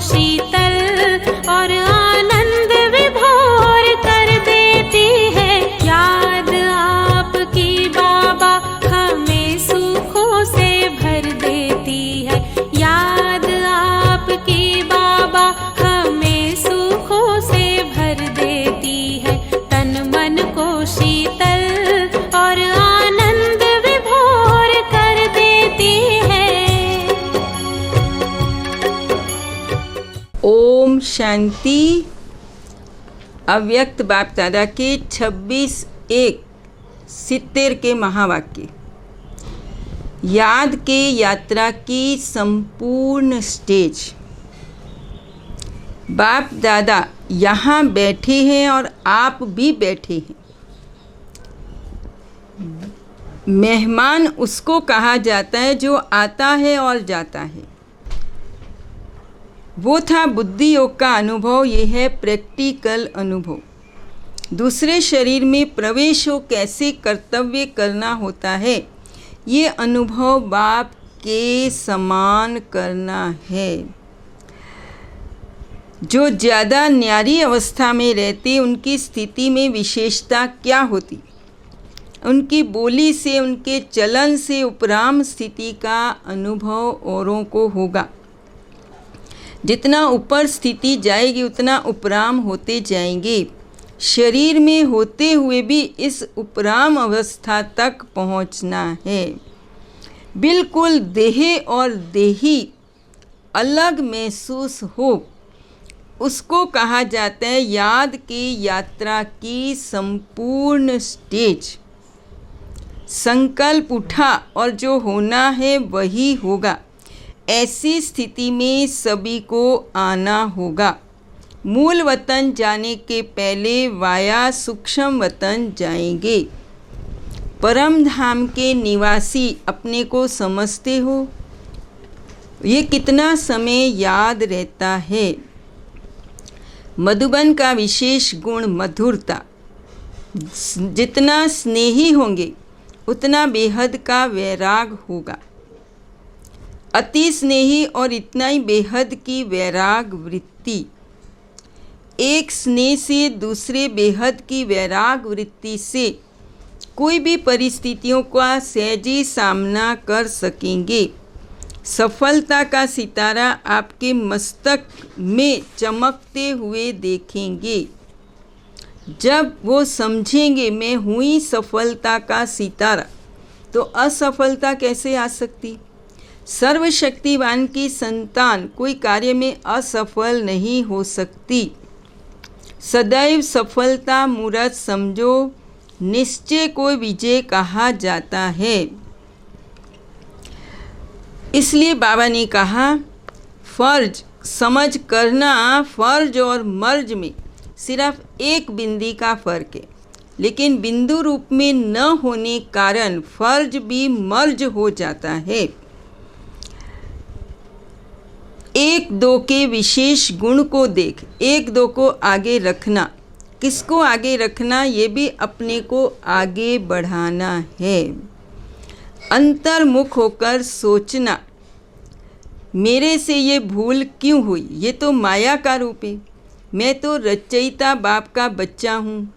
शीतल और आनंद विभोर कर देती है। याद आपकी बाबा हमें सुखों से भर देती है। याद आपकी बाबा हमें सुखों से भर देती है। तन मन को शीतल और आनंद विभोर कर देती है। ओम शांति। अव्यक्त बाप दादा के 26/1/70 के महावाक्य। याद के यात्रा की संपूर्ण स्टेज। बाप दादा यहाँ बैठे हैं और आप भी बैठे हैं। मेहमान उसको कहा जाता है जो आता है और जाता है। वो था बुद्धि योग का अनुभव, ये है प्रैक्टिकल अनुभव। दूसरे शरीर में प्रवेश हो कैसे कर्तव्य करना होता है, ये अनुभव बाप के समान करना है। जो ज़्यादा न्यारी अवस्था में रहते उनकी स्थिति में विशेषता क्या होती, उनकी बोली से उनके चलन से उपराम स्थिति का अनुभव औरों को होगा। जितना ऊपर स्थिति जाएगी उतना उपराम होते जाएंगे। शरीर में होते हुए भी इस उपराम अवस्था तक पहुंचना है। बिल्कुल देह और देही अलग महसूस हो, उसको कहा जाता है याद की यात्रा की संपूर्ण स्टेज। संकल्प उठा और जो होना है वही होगा। ऐसी स्थिति में सभी को आना होगा। मूल वतन जाने के पहले वाया सूक्ष्म वतन जाएंगे। परम धाम के निवासी अपने को समझते हो? ये कितना समय याद रहता है। मधुबन का विशेष गुण मधुरता। जितना स्नेही होंगे उतना बेहद का वैराग होगा। अति स्नेही और इतना ही बेहद की वैराग वृत्ति। एक स्नेह से दूसरे बेहद की वैराग वृत्ति से कोई भी परिस्थितियों का सहजी सामना कर सकेंगे। सफलता का सितारा आपके मस्तक में चमकते हुए देखेंगे। जब वो समझेंगे मैं हूँ ही सफलता का सितारा, तो असफलता कैसे आ सकती। सर्वशक्तिवान की संतान कोई कार्य में असफल नहीं हो सकती। सदैव सफलता मूर्त समझो, निश्चय को विजय कहा जाता है। इसलिए बाबा ने कहा फर्ज समझ करना, फर्ज और मर्ज में सिर्फ एक बिंदी का फर्क है, लेकिन बिंदु रूप में न होने कारण फर्ज भी मर्ज हो जाता है। एक दो के विशेष गुण को देख एक दो को आगे रखना। किसको आगे रखना, ये भी अपने को आगे बढ़ाना है। अंतर्मुख होकर सोचना, मेरे से ये भूल क्यों हुई, ये तो माया का रूप है। मैं तो रचयिता बाप का बच्चा हूँ।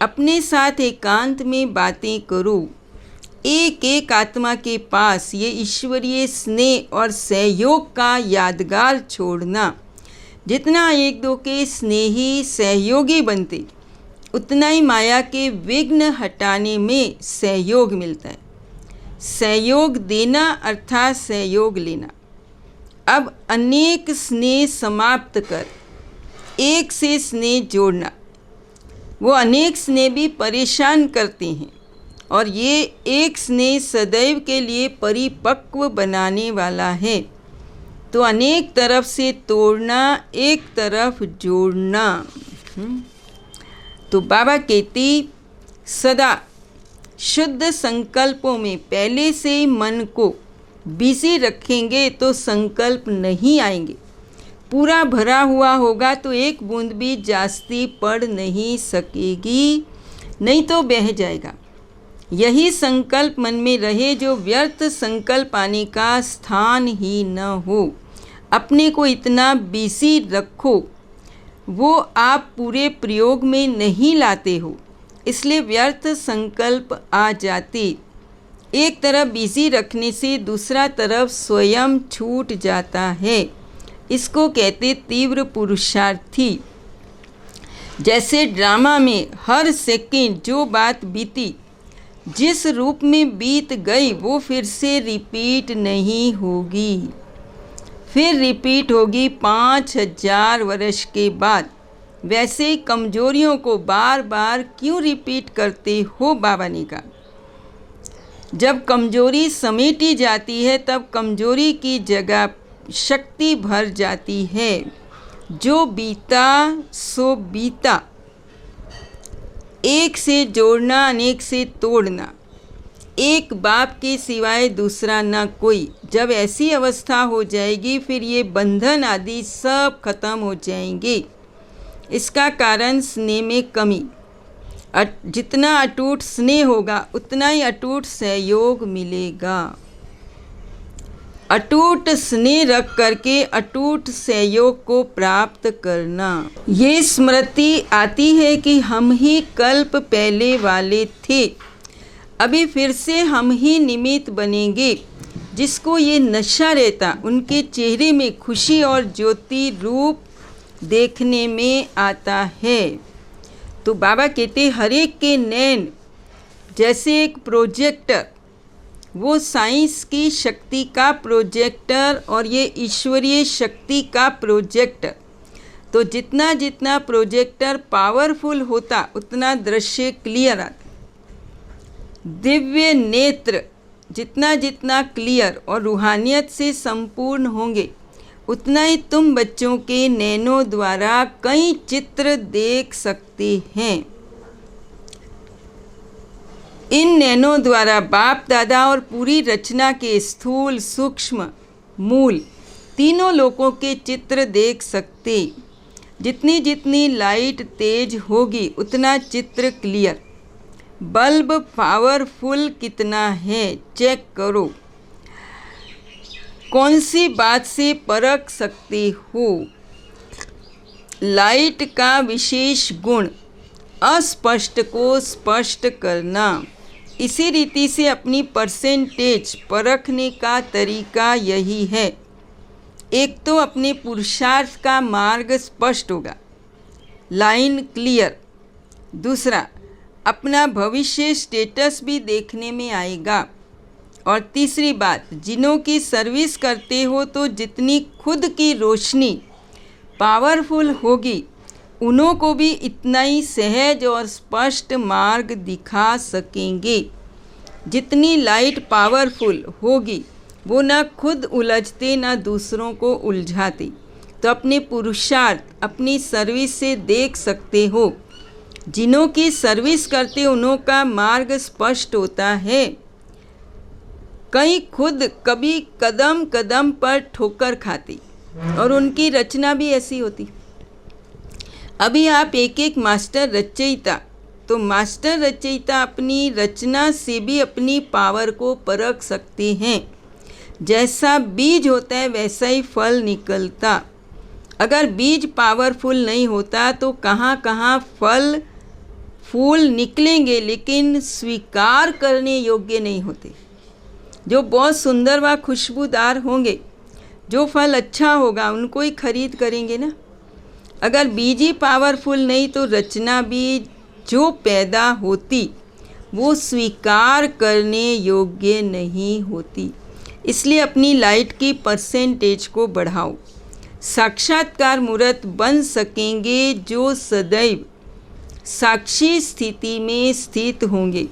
अपने साथ एकांत में बातें करूँ। एक एक आत्मा के पास ये ईश्वरीय स्नेह और सहयोग का यादगार छोड़ना। जितना एक दो के स्नेही सहयोगी बनते उतना ही माया के विघ्न हटाने में सहयोग मिलता है। सहयोग देना अर्थात सहयोग लेना। अब अनेक स्नेह समाप्त कर एक से स्नेह जोड़ना। वो अनेक स्नेह भी परेशान करते हैं और ये एक स्नेह सदैव के लिए परिपक्व बनाने वाला है। तो अनेक तरफ से तोड़ना, एक तरफ जोड़ना। तो बाबा कहती सदा शुद्ध संकल्पों में पहले से ही मन को बिजी रखेंगे तो संकल्प नहीं आएंगे। पूरा भरा हुआ होगा तो एक बूंद भी जास्ती पड़ नहीं सकेगी, नहीं तो बह जाएगा। यही संकल्प मन में रहे, जो व्यर्थ संकल्प आने का स्थान ही न हो। अपने को इतना बिजी रखो, वो आप पूरे प्रयोग में नहीं लाते हो, इसलिए व्यर्थ संकल्प आ जाते। एक तरफ बिजी रखने से दूसरा तरफ स्वयं छूट जाता है। इसको कहते तीव्र पुरुषार्थी। जैसे ड्रामा में हर सेकंड जो बात बीती, जिस रूप में बीत गई, वो फिर से रिपीट नहीं होगी, फिर रिपीट होगी 5000 वर्ष के बाद। वैसे ही कमजोरियों को बार बार क्यों रिपीट करते हो, बाबा ने कहा। जब कमजोरी समेटी जाती है तब कमजोरी की जगह शक्ति भर जाती है। जो बीता सो बीता। एक से जोड़ना, अनेक से तोड़ना, एक बाप के सिवाय दूसरा ना कोई। जब ऐसी अवस्था हो जाएगी फिर ये बंधन आदि सब खत्म हो जाएंगे। इसका कारण स्नेह में कमी। जितना अटूट स्नेह होगा उतना ही अटूट सहयोग मिलेगा। अटूट स्नेह रख करके अटूट सहयोग को प्राप्त करना। ये स्मृति आती है कि हम ही कल्प पहले वाले थे, अभी फिर से हम ही निमित्त बनेंगे। जिसको ये नशा रहता उनके चेहरे में खुशी और ज्योति रूप देखने में आता है। तो बाबा कहते हर एक के नैन जैसे एक प्रोजेक्टर, वो साइंस की शक्ति का प्रोजेक्टर और ये ईश्वरीय शक्ति का प्रोजेक्टर। तो जितना जितना प्रोजेक्टर पावरफुल होता उतना दृश्य क्लियर आता। दिव्य नेत्र जितना जितना क्लियर और रूहानियत से संपूर्ण होंगे उतना ही तुम बच्चों के नैनों द्वारा कई चित्र देख सकते हैं। इन नैनों द्वारा बाप दादा और पूरी रचना के स्थूल सूक्ष्म मूल तीनों लोकों के चित्र देख सकते। जितनी जितनी लाइट तेज होगी उतना चित्र क्लियर। बल्ब पावरफुल कितना है चेक करो। कौन सी बात से परख सकते हो। लाइट का विशेष गुण अस्पष्ट को स्पष्ट करना। इसी रीति से अपनी परसेंटेज परखने का तरीका यही है। एक तो अपने पुरुषार्थ का मार्ग स्पष्ट होगा, लाइन क्लियर। दूसरा, अपना भविष्य स्टेटस भी देखने में आएगा। और तीसरी बात, जिनों की सर्विस करते हो तो जितनी खुद की रोशनी पावरफुल होगी उन्हों को भी इतना ही सहज और स्पष्ट मार्ग दिखा सकेंगे। जितनी लाइट पावरफुल होगी वो ना खुद उलझते ना दूसरों को उलझाते। तो अपने पुरुषार्थ अपनी सर्विस से देख सकते हो। जिनों की सर्विस करते उन्हों का मार्ग स्पष्ट होता है। कई खुद कभी कदम कदम पर ठोकर खाती और उनकी रचना भी ऐसी होती। अभी आप एक एक मास्टर रचयिता, तो मास्टर रचयिता अपनी रचना से भी अपनी पावर को परख सकते हैं। जैसा बीज होता है वैसा ही फल निकलता। अगर बीज पावरफुल नहीं होता तो कहाँ कहाँ फल फूल निकलेंगे लेकिन स्वीकार करने योग्य नहीं होते। जो बहुत सुंदर व खुशबूदार होंगे, जो फल अच्छा होगा उनको ही खरीद करेंगे ना। अगर बीज ही पावरफुल नहीं तो रचना भी जो पैदा होती वो स्वीकार करने योग्य नहीं होती। इसलिए अपनी लाइट की परसेंटेज को बढ़ाओ। साक्षात्कार मूर्त बन सकेंगे जो सदैव साक्षी स्थिति में स्थित होंगे।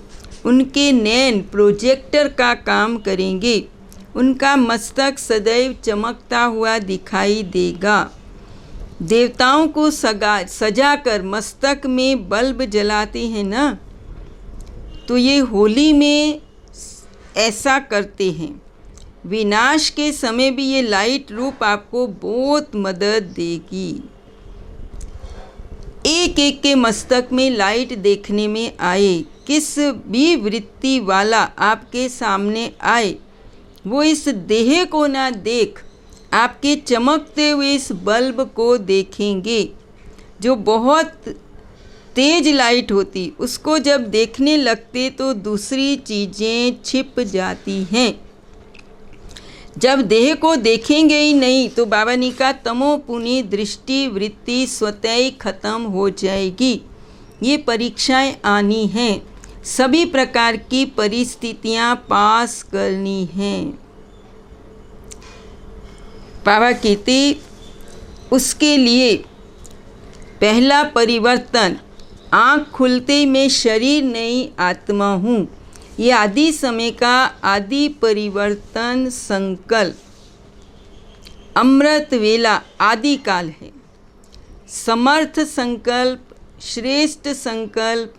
उनके नैन प्रोजेक्टर का काम करेंगे। उनका मस्तक सदैव चमकता हुआ दिखाई देगा। देवताओं को सजाकर मस्तक में बल्ब जलाते हैं ना, तो ये होली में ऐसा करते हैं। विनाश के समय भी ये लाइट रूप आपको बहुत मदद देगी। एक एक के मस्तक में लाइट देखने में आए। किस भी वृत्ति वाला आपके सामने आए वो इस देह को ना देख आपके चमकते हुए इस बल्ब को देखेंगे जो बहुत तेज लाइट होती, उसको जब देखने लगते तो दूसरी चीज़ें छिप जाती हैं। जब देह को देखेंगे ही नहीं तो बाबा ने कहा तमोपुनी दृष्टि वृत्ति स्वतः ही खत्म हो जाएगी। ये परीक्षाएं आनी हैं, सभी प्रकार की परिस्थितियां पास करनी हैं। बाबा कहते उसके लिए पहला परिवर्तन, आँख खुलते मैं शरीर नहीं आत्मा हूँ। ये आदि समय का आदि परिवर्तन संकल्प अमृत वेला आदि काल है। समर्थ संकल्प, श्रेष्ठ संकल्प,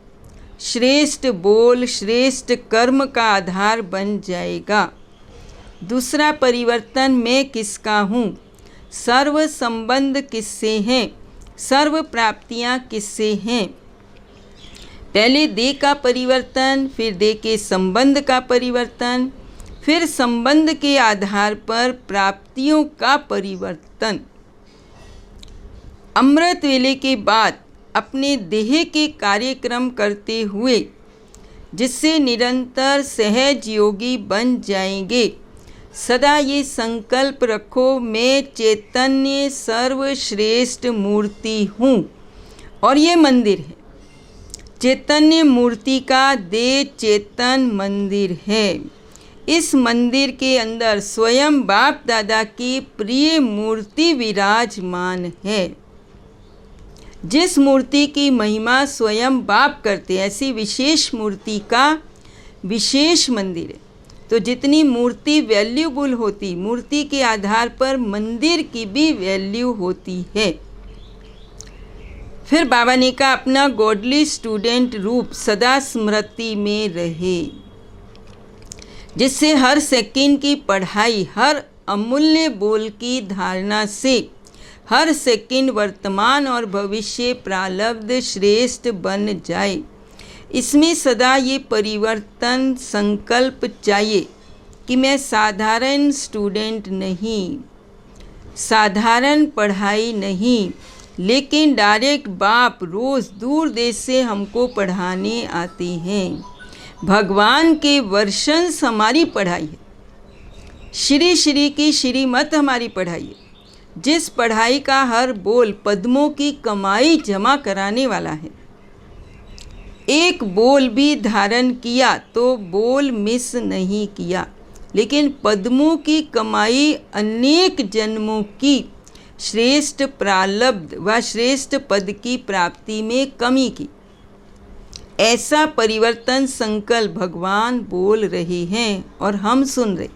श्रेष्ठ बोल, श्रेष्ठ कर्म का आधार बन जाएगा। दूसरा परिवर्तन मैं किसका हूँ, सर्व संबंध किससे हैं, सर्व प्राप्तियाँ किससे हैं। पहले देह का परिवर्तन, फिर देह के संबंध का परिवर्तन, फिर संबंध के आधार पर प्राप्तियों का परिवर्तन। अमृत वेले के बाद अपने देह के कार्यक्रम करते हुए जिससे निरंतर सहज योगी बन जाएंगे, सदा ये संकल्प रखो मैं चैतन्य सर्वश्रेष्ठ मूर्ति हूँ। और ये मंदिर है, चैतन्य मूर्ति का देह चेतन मंदिर है। इस मंदिर के अंदर स्वयं बाप दादा की प्रिय मूर्ति विराजमान है। जिस मूर्ति की महिमा स्वयं बाप करते, ऐसी विशेष मूर्ति का विशेष मंदिर है। तो जितनी मूर्ति वैल्यूबल होती, मूर्ति के आधार पर मंदिर की भी वैल्यू होती है। फिर बाबा ने कहा अपना गॉडली स्टूडेंट रूप सदा स्मृति में रहे, जिससे हर सेकंड की पढ़ाई, हर अमूल्य बोल की धारणा से हर सेकंड वर्तमान और भविष्य प्रारब्ध श्रेष्ठ बन जाए। इसमें सदा ये परिवर्तन संकल्प चाहिए कि मैं साधारण स्टूडेंट नहीं, साधारण पढ़ाई नहीं, लेकिन डायरेक्ट बाप रोज़ दूर देश से हमको पढ़ाने आते हैं। भगवान के वर्षंस हमारी पढ़ाई है, श्री श्री की श्रीमत हमारी पढ़ाई है। जिस पढ़ाई का हर बोल पद्मों की कमाई जमा कराने वाला है। एक बोल भी धारण किया तो बोल मिस नहीं किया, लेकिन पद्मों की कमाई अनेक जन्मों की श्रेष्ठ प्रारब्ध व श्रेष्ठ पद की प्राप्ति में कमी की। ऐसा परिवर्तन संकल्प भगवान बोल रहे हैं और हम सुन रहे।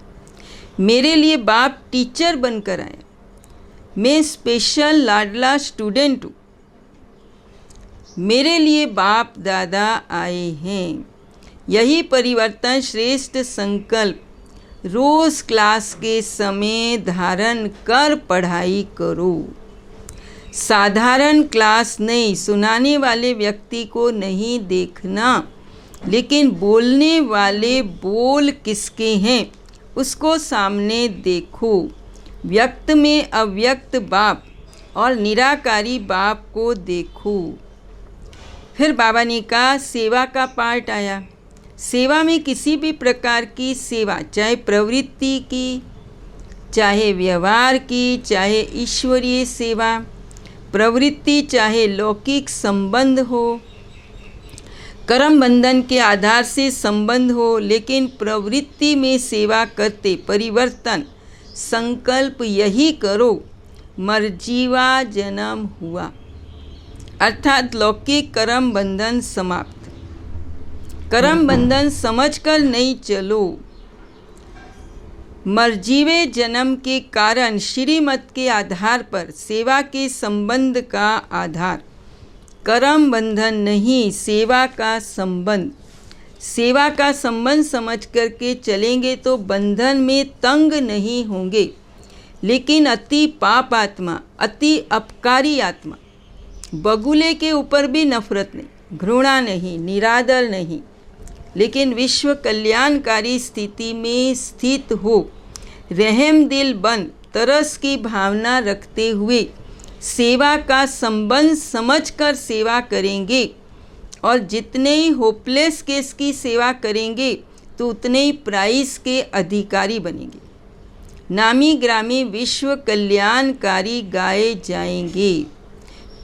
मेरे लिए बाप टीचर बनकर आए, मैं स्पेशल लाडला स्टूडेंट हूँ। मेरे लिए बाप दादा आए हैं। यही परिवर्तन श्रेष्ठ संकल्प रोज़ क्लास के समय धारण कर पढ़ाई करो। साधारण क्लास नहीं, सुनाने वाले व्यक्ति को नहीं देखना, लेकिन बोलने वाले बोल किसके हैं उसको सामने देखो। व्यक्त में अव्यक्त बाप और निराकारी बाप को देखो। फिर बाबा ने कहा सेवा का पार्ट आया। सेवा में किसी भी प्रकार की सेवा, चाहे प्रवृत्ति की, चाहे व्यवहार की, चाहे ईश्वरीय सेवा, प्रवृत्ति चाहे लौकिक संबंध हो, कर्म बंधन के आधार से संबंध हो, लेकिन प्रवृत्ति में सेवा करते परिवर्तन संकल्प यही करो, मर्जीवा जन्म हुआ, अर्थात लौकिक कर्म बंधन समाप्त। कर्म बंधन समझकर नहीं चलो। मर्जीवे जन्म के कारण श्रीमत के आधार पर सेवा के संबंध का आधार, कर्म बंधन नहीं, सेवा का संबंध। सेवा का संबंध समझ करके चलेंगे तो बंधन में तंग नहीं होंगे, लेकिन अति पाप आत्मा, अति अपकारी आत्मा, बगुले के ऊपर भी नफरत नहीं, घृणा नहीं, निरादर नहीं, लेकिन विश्व कल्याणकारी स्थिति में स्थित हो, रहम दिल बन तरस की भावना रखते हुए सेवा का संबंध समझकर सेवा करेंगे और जितने ही होपलेस केस की सेवा करेंगे तो उतने ही प्राइज के अधिकारी बनेंगे। नामी ग्रामी विश्व कल्याणकारी गाए जाएंगे,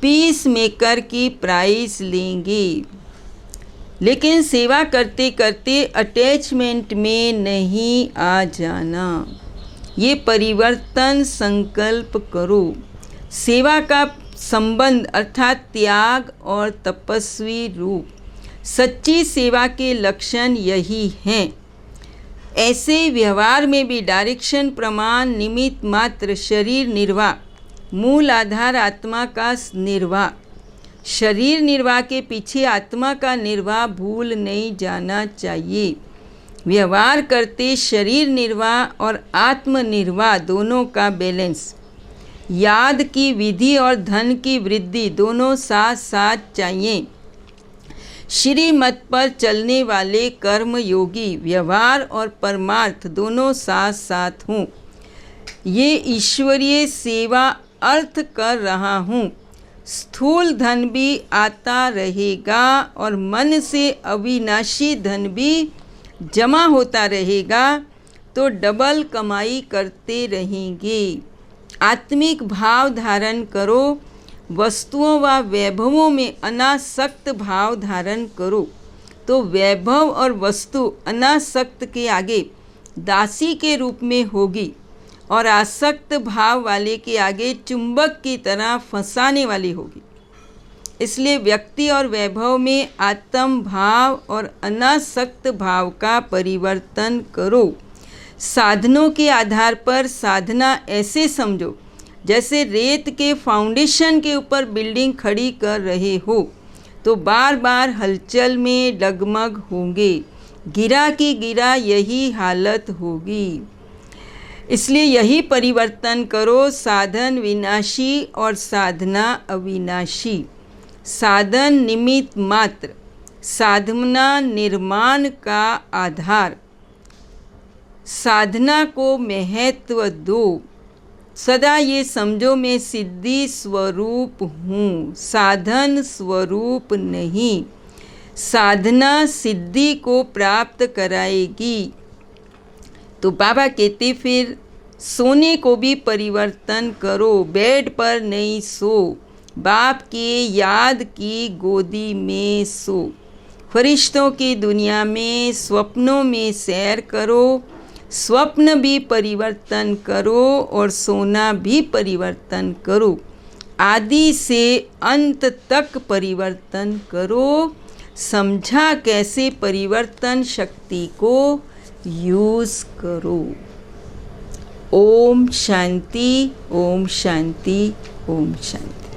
पीस मेकर की प्राइज लेंगे। लेकिन सेवा करते करते अटैचमेंट में नहीं आ जाना, ये परिवर्तन संकल्प करो। सेवा का संबंध अर्थात त्याग और तपस्वी रूप, सच्ची सेवा के लक्षण यही हैं। ऐसे व्यवहार में भी डायरेक्शन, प्रमाण, निमित्त मात्र, शरीर निर्वाह, मूल आधार आत्मा का निर्वाह। शरीर निर्वाह के पीछे आत्मा का निर्वाह भूल नहीं जाना चाहिए। व्यवहार करते शरीर निर्वाह और आत्म निर्वाह दोनों का बैलेंस, याद की विधि और धन की वृद्धि दोनों साथ साथ चाहिए। श्रीमत पर चलने वाले कर्म योगी व्यवहार और परमार्थ दोनों साथ साथ हों। ये ईश्वरीय सेवा अर्थ कर रहा हूँ। स्थूल धन भी आता रहेगा और मन से अविनाशी धन भी जमा होता रहेगा, तो डबल कमाई करते रहेंगे। आत्मिक भाव धारण करो, वस्तुओं व वैभवों में अनासक्त भाव धारण करो, तो वैभव और वस्तु अनासक्त के आगे दासी के रूप में होगी और आसक्त भाव वाले के आगे चुंबक की तरह फंसाने वाली होगी। इसलिए व्यक्ति और वैभव में आत्म भाव और अनासक्त भाव का परिवर्तन करो। साधनों के आधार पर साधना ऐसे समझो जैसे रेत के फाउंडेशन के ऊपर बिल्डिंग खड़ी कर रहे हो, तो बार बार हलचल में डगमग होंगे, गिरा की गिरा यही हालत होगी। इसलिए यही परिवर्तन करो, साधन विनाशी और साधना अविनाशी। साधन निमित्त मात्र, साधना निर्माण का आधार। साधना को महत्व दो। सदा ये समझो मैं सिद्धि स्वरूप हूँ, साधन स्वरूप नहीं। साधना सिद्धि को प्राप्त कराएगी। तो बाबा कहते फिर सोने को भी परिवर्तन करो, बेड पर नहीं सो, बाप की याद की गोदी में सो। फरिश्तों की दुनिया में स्वप्नों में सैर करो, स्वप्न भी परिवर्तन करो और सोना भी परिवर्तन करो। आदि से अंत तक परिवर्तन करो। समझा कैसे परिवर्तन शक्ति को यूज़ करो। ओम शांति, ओम शांति, ओम शांति।